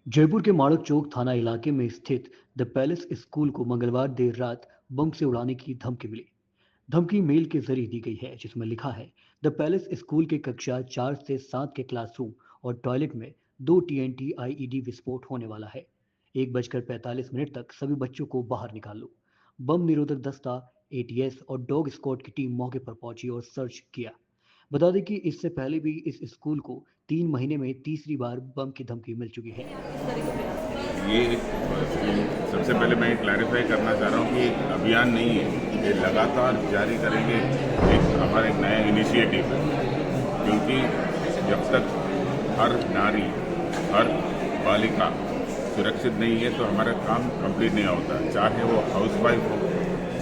जयपुर के माणक चौक थाना इलाके में स्थित द पैलेस स्कूल को मंगलवार देर रात बम से उड़ाने की धमकी मिली। धमकी मेल के जरिए दी गई है जिसमें लिखा है, द पैलेस स्कूल के कक्षा 4 से 7 के क्लासरूम और टॉयलेट में 2 TNT आईईडी विस्फोट होने वाला है। 1:45 तक सभी बच्चों को बाहर निकाल लो। बम निरोधक दस्ता, एटीएस और डॉग स्क्वाड की टीम मौके पर पहुंची और सर्च किया। बता दें कि इससे पहले भी इस स्कूल को 3 महीने में तीसरी बार बम की धमकी मिल चुकी है। ये सबसे पहले मैं क्लैरिफाई करना चाह रहा हूँ कि एक अभियान नहीं है, ये लगातार जारी करेंगे। हमारा एक नया इनिशिएटिव है, क्योंकि जब तक हर नारी, हर बालिका सुरक्षित नहीं है तो हमारा काम कंप्लीट नहीं होता। चाहे वो हाउसवाइफ हो,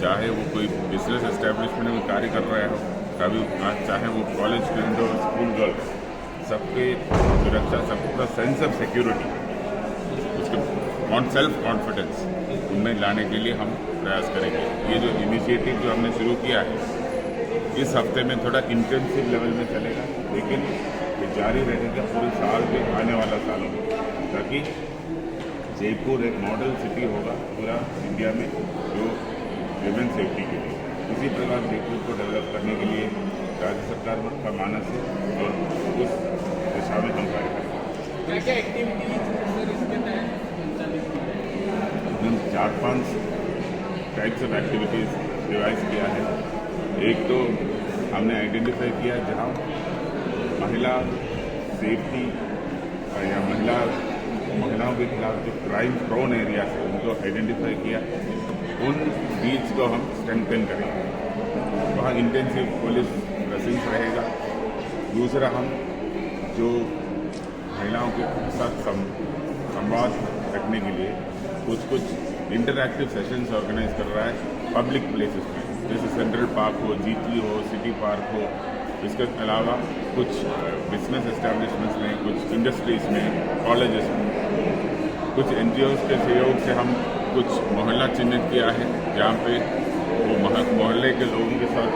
चाहे वो कोई बिजनेस एस्टेब्लिशमेंट में कार्य कर रहा हो, कभी चाहे वो कॉलेज स्टूडेंट हो, स्कूल गर्ल, सबके सुरक्षा, सबका sense of security, self confidence उनमें लाने के लिए हम प्रयास करेंगे। ये जो इनिशिएटिव जो हमने शुरू किया है, इस हफ्ते में थोड़ा इंटेंसिव लेवल में चलेगा, लेकिन ये जारी रहेगा पूरे साल के आने वाला सालों में, ताकि जयपुर एक मॉडल सिटी होगा पूरा इंडिया में जो विमेन सेफ्टी के लिए। इसी प्रकार जयपुर को डेवलप करने के लिए राज्य सरकार का मानस है और उस दिशा में हम कार्य करेंगे। क्या क्या एक्टिविटीज इसके तहत 4-5 टाइप्स ऑफ एक्टिविटीज़ डिवाइस किया है। एक तो हमने आइडेंटिफाई किया जहां महिला सेफ्टी या महिलाओं के खिलाफ जो क्राइम प्रोन एरिया है उनको आइडेंटिफाई किया, उन बीच को हम स्ट्रेंथन करेंगे, वहाँ इंटेंसिव पुलिस प्रेजेंस रहेगा। दूसरा, हम जो महिलाओं के साथ संवाद रखने के लिए कुछ इंटरैक्टिव सेशंस ऑर्गेनाइज कर रहा है पब्लिक प्लेसेस में, जैसे सेंट्रल पार्क हो, जीटी हो, सिटी पार्क हो। इसके अलावा कुछ बिजनेस एस्टेब्लिशमेंट्स में, कुछ इंडस्ट्रीज में, कॉलेजेस में, कुछ एनजीओज के सहयोग से हम कुछ मोहल्ला चिन्हित किया है जहाँ पे वो मोहल्ले के लोगों के साथ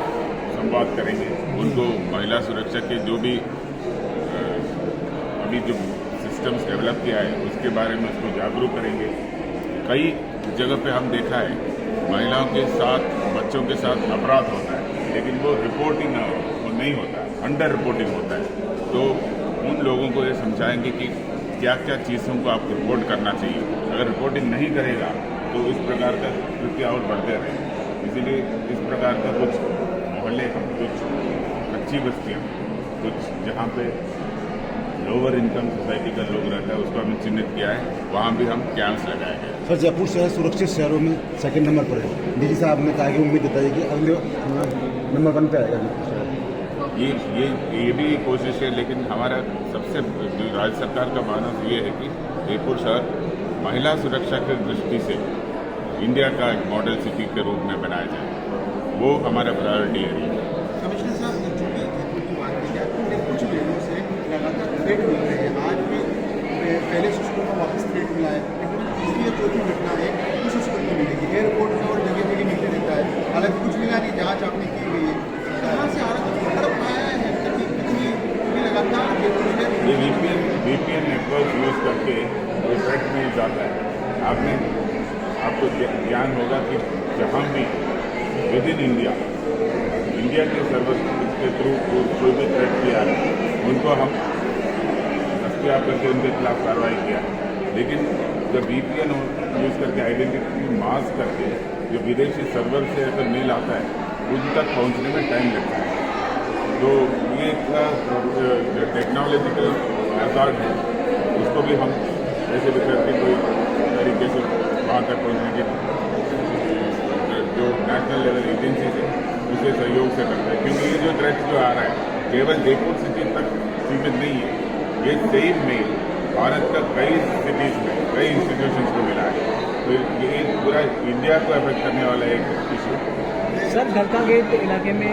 संवाद करेंगे, उनको महिला सुरक्षा के जो भी अभी जो सिस्टम्स डेवलप किया है उसके बारे में उसको जागरूक करेंगे। कई जगह पे हम देखा है महिलाओं के साथ, बच्चों के साथ अपराध होता है, लेकिन वो रिपोर्टिंग वो नहीं होता है, अंडर रिपोर्टिंग होता है। तो उन लोगों को ये समझाएंगे कि क्या क्या चीज़ों को आपको रिपोर्ट करना चाहिए। अगर रिपोर्टिंग नहीं करेगा तो इस प्रकार का कृत्य और बढ़ते रहेंगे। इसीलिए इस प्रकार का कुछ मोहल्ले, कुछ अच्छी बस्तियाँ, कुछ जहाँ पे लोअर इनकम सोसाइटी का लोग रहता है उसको हमने चिन्हित किया है, वहाँ भी हम कैंप्स लगाए हैं। सर, जयपुर शहर सुरक्षित शहरों में सेकंड नंबर पर है। डीजी साहब ने कहा कि उम्मीद जताई कि अगले नंबर 1 पे आएगा। ये भी कोशिश है, लेकिन हमारा सबसे जो राज्य सरकार का मानस ये है कि जयपुर शहर महिला सुरक्षा की दृष्टि से इंडिया का एक मॉडल सिटी के रूप में बनाया जाए, वो हमारा प्रायोरिटी है। कमिश्नर साहब, कुछ दिनों से लगातार थ्रेट मिल रहे हैं। आज भी पहले स्कूल में वापस थ्रेट मिला है, लेकिन इसलिए जो भी घटना है उस स्कूल में मिलेगी। एयरपोर्ट में और जगह जगह मिलते रहता है, हालांकि कुछ मिला नहीं, जाँच आपने की गई है। कहाँ से आ रहा है कितनी लगातार ये VPN नेटवर्क यूज़ करके थ्रेट मिल जाता है। आपको ज्ञान होगा कि जहाँ भी विद इन इंडिया के सर्वर के थ्रू जो भी थ्रेट किया है उनको हम दस्तयाब करके उनके खिलाफ कार्रवाई किया है। लेकिन जब VPN यूज़ करके आइडेंटिटी मास्क करके जो विदेशी सर्वर से अगर मेल आता है उन तक पहुँचने में टाइम लगता है। तो ये एक टेक्नोलॉजिकल हैजार्ड है, उसको भी हम ऐसे भी करके कोई तरीके से वहाँ तक पहुँचने के जो नेशनल लेवल एजेंसीज है उसे सहयोग से करता है। क्योंकि ये जो थ्रेट जो आ रहा है केवल जयपुर सिटी तक सीमित नहीं है, ये सेम में भारत का कई सिटीज़ में, कई इंस्टीट्यूशंस को मिला है। तो ये पूरा इंडिया को अफेक्ट करने वाला एक इशू है। सर, घर का गेट इलाके में